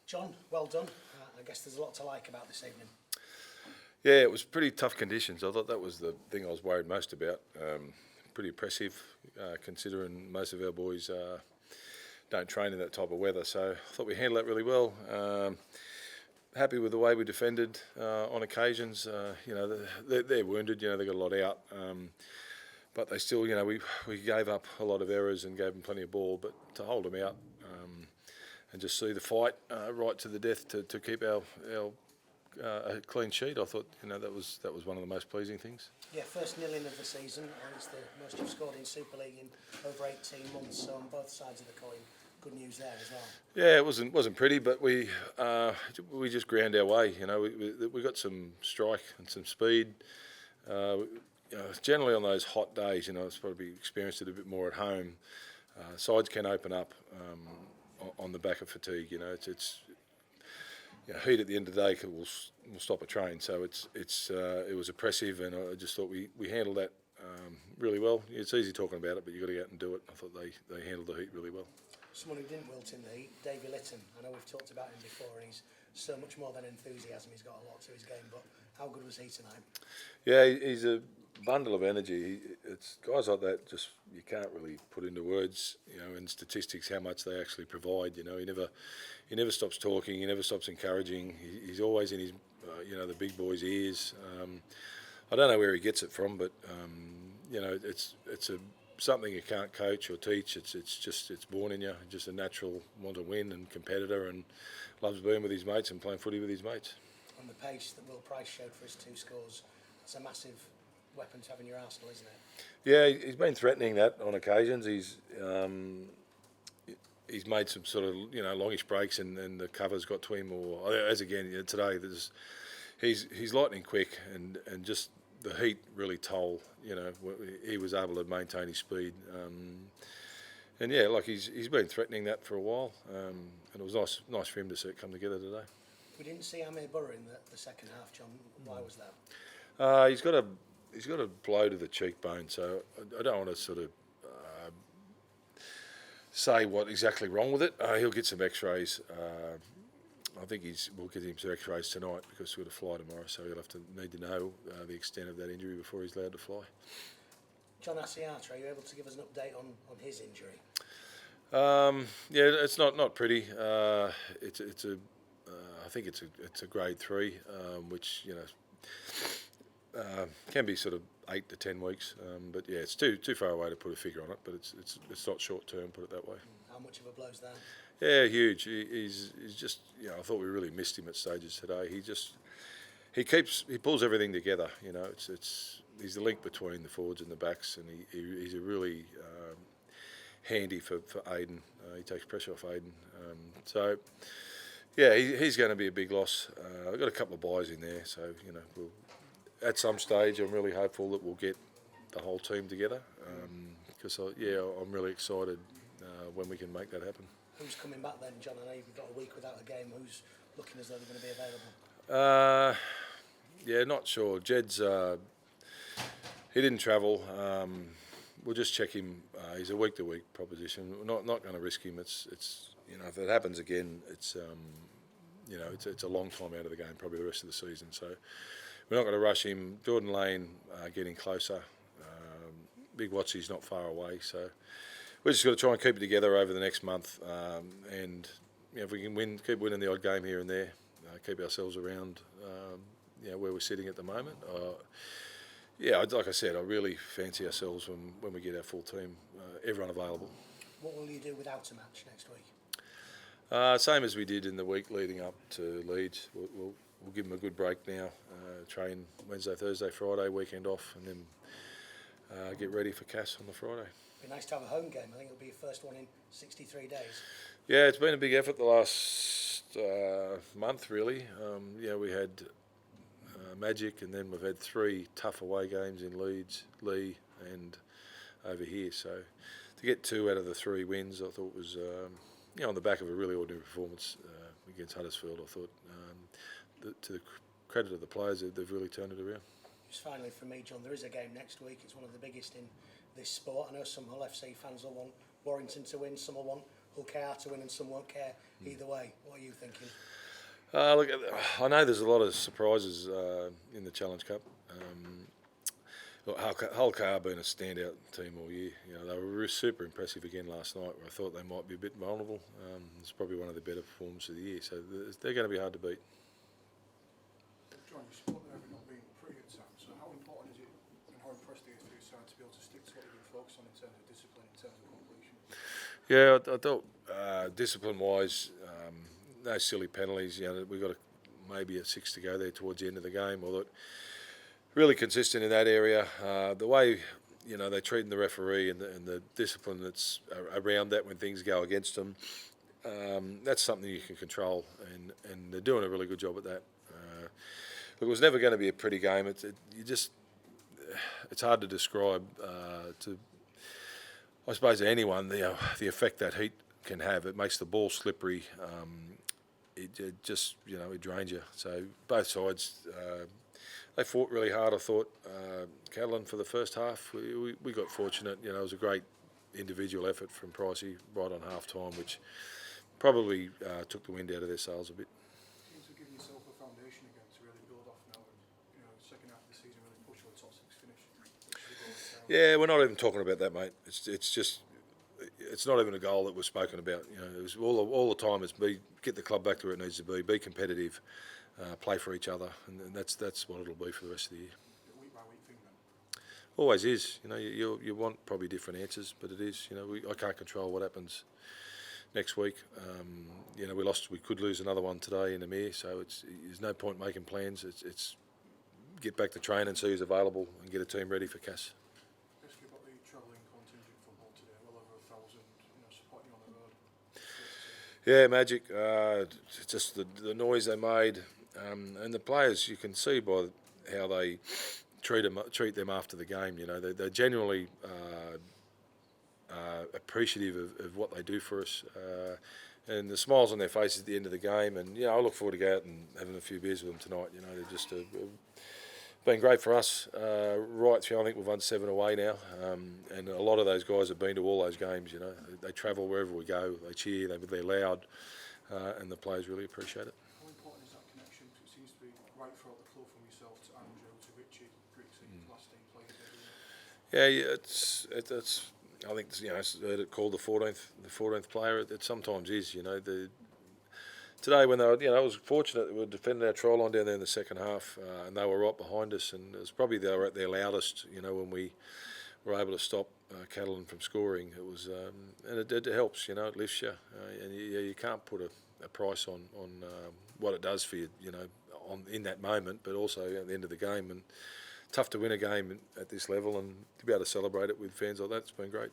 John, well done. I guess there's a lot to like about this evening. Yeah, it was pretty tough conditions. I thought that was the thing I was worried most about. Pretty oppressive, considering most of our boys don't train in that type of weather. So I thought we handled that really well. Happy with the way we defended on occasions. They're wounded. They got a lot out. But they still, we gave up a lot of errors and gave them plenty of ball. But to hold them out and just see the fight right to the death to keep our a clean sheet, I thought that was one of the most pleasing things. Yeah, first nil-in of the season, and it's the most you've scored in Super League in over 18 months. So on both sides of the coin, good news there as well. Yeah, it wasn't pretty, but we just ground our way. We got some strike and some speed. Generally on those hot days, it's probably experienced it a bit more at home. Sides can open up on the back of fatigue. It's heat at the end of the day will stop a train. So it was oppressive, and I just thought we handled that really well. It's easy talking about it, but you've got to go out and do it. I thought they handled the heat really well. Someone who didn't wilt in the heat, Davey Linton. I know we've talked about him before, and he's so much more than enthusiasm. He's got a lot to his game, but how good was he tonight? Yeah, he's a bundle of energy. It's guys like that just you can't really put into words, in statistics how much they actually provide. He never stops talking. He never stops encouraging. He's always in his, the big boys' ears. I don't know where he gets it from, but it's something you can't coach or teach. It's born in you. Just a natural want to win and competitor, and loves being with his mates and playing footy with his mates. And the pace that Will Price showed for his 2 scores, it's a massive weapon to have in your arsenal, isn't it? Yeah, he's been threatening that on occasions. He's made some sort of longish breaks, and the covers got to him. Or as again today, he's lightning quick, and just the heat really toll. He was able to maintain his speed, and yeah, he's been threatening that for a while, and it was nice for him to see it come together today. We didn't see Amir Burr in the second half, John. Why was that? He's got a blow to the cheekbone, so I don't want to sort of say what exactly wrong with it. He'll get some X-rays. I think we'll get him some X-rays tonight because we've got to fly tomorrow, so he'll need to know the extent of that injury before he's allowed to fly. John Asiata, are you able to give us an update on his injury? Yeah, it's not pretty. I think it's a grade 3, which can be sort of 8 to 10 weeks. But yeah, it's too far away to put a figure on it. But it's not short term, put it that way. How much of a blow's that? Yeah, huge. He's just I thought we really missed him at stages today. He pulls everything together. He's the link between the forwards and the backs, and he's a really handy for Aiden. He takes pressure off Aiden. So yeah, he's going to be a big loss. I've got a couple of buys in there, so at some stage I'm really hopeful that we'll get the whole team together. Because I'm really excited when we can make that happen. Who's coming back then, John? I know you've got a week without a game. Who's looking as though they're going to be available? Yeah, not sure. Jed's he didn't travel. We'll just check him. He's a week-to-week proposition. We're not going to risk him. It's if it happens again, it's a long time out of the game, probably the rest of the season. So we're not going to rush him. Jordan Lane getting closer. Big Watsy's not far away, so we're just got to try and keep it together over the next month. And if we can keep winning the odd game here and there, keep ourselves around where we're sitting at the moment. Like I said, I really fancy ourselves when we get our full team, everyone available. What will you do without a match next week? Same as we did in the week leading up to Leeds. We'll give them a good break now. Train Wednesday, Thursday, Friday, weekend off, and then get ready for Cass on the Friday. It'd be nice to have a home game. I think it'll be your first one in 63 days. Yeah, it's been a big effort the last month, really. We had Magic, and then we've had 3 tough away games in Leeds, Lee, and over here. So to get 2 out of the 3 wins, I thought was on the back of a really ordinary performance against Huddersfield. I thought to the credit of the players, they've really turned it around. Just finally from me, John, there is a game next week. It's one of the biggest in this sport. I know some Hull FC fans will want Warrington to win, some will want will care to win and some won't care either way. What are you thinking? Look, I know there's a lot of surprises in the Challenge Cup. Look, Hull have been a standout team all year. You know, they were super impressive again last night, where I thought they might be a bit vulnerable. It's probably one of the better performances of the year, so they're going to be hard to beat. John, you spoke there about not being pretty at times, so how important is it and how impressed are you for your side to be able to stick to what you've been focused on in terms of discipline, in terms of completion? Yeah, I thought discipline-wise, no silly penalties. You know, we got maybe a 6 to go there towards the end of the game. Although really consistent in that area. The way they're treating the referee and the discipline that's around that when things go against them, that's something you can control, and they're doing a really good job at that. Look, it was never going to be a pretty game. It's hard to describe to, I suppose, to anyone the effect that heat can have. It makes the ball slippery. It just it drains you. So both sides. They fought really hard, I thought. Catalans for the first half, we got fortunate. It was a great individual effort from Pricey right on half time, which probably took the wind out of their sails a bit. Seems to give yourself a foundation again to really build off now, and second half of the season really push for a top 6 finish. Yeah, we're not even talking about that, mate. It's not even a goal that was spoken about. It was all the time. It's get the club back to where it needs to be competitive. Play for each other, and that's what it'll be for the rest of the year. Week by week thing then. Always is. You want probably different answers, but it is. I can't control what happens next week. We could lose another one today in the Mere, so there's no point making plans. It's get back to train and see who's available and get a team ready for CAS. Ask you about the travelling contingent from Hull today. Well over 1,000, supporting you on the road. Yeah, magic. Just the noise they made. And the players, you can see by how they treat them after the game. They're genuinely appreciative of what they do for us, and the smiles on their faces at the end of the game. And I look forward to go out and having a few beers with them tonight. They're just been great for us right through. I think we've won 7 away now, and a lot of those guys have been to all those games. They travel wherever we go. They cheer. They're loud, and the players really appreciate it. How important is that connection? Because it seems to be right throughout the club, from yourself to Andrew to Richie, Grixie, last team players. Yeah, it's. I think it's heard it called the 14th player. It sometimes is. Today when they were, I was fortunate that we were defending our try line down there in the second half, and they were right behind us, and it was probably they were at their loudest. When we were able to stop Catalans from scoring, it was, and it helps. It lifts you, and you can't put a price on what it does for you. In that moment, but also at the end of the game. And tough to win a game at this level, and to be able to celebrate it with fans like that, it's been great.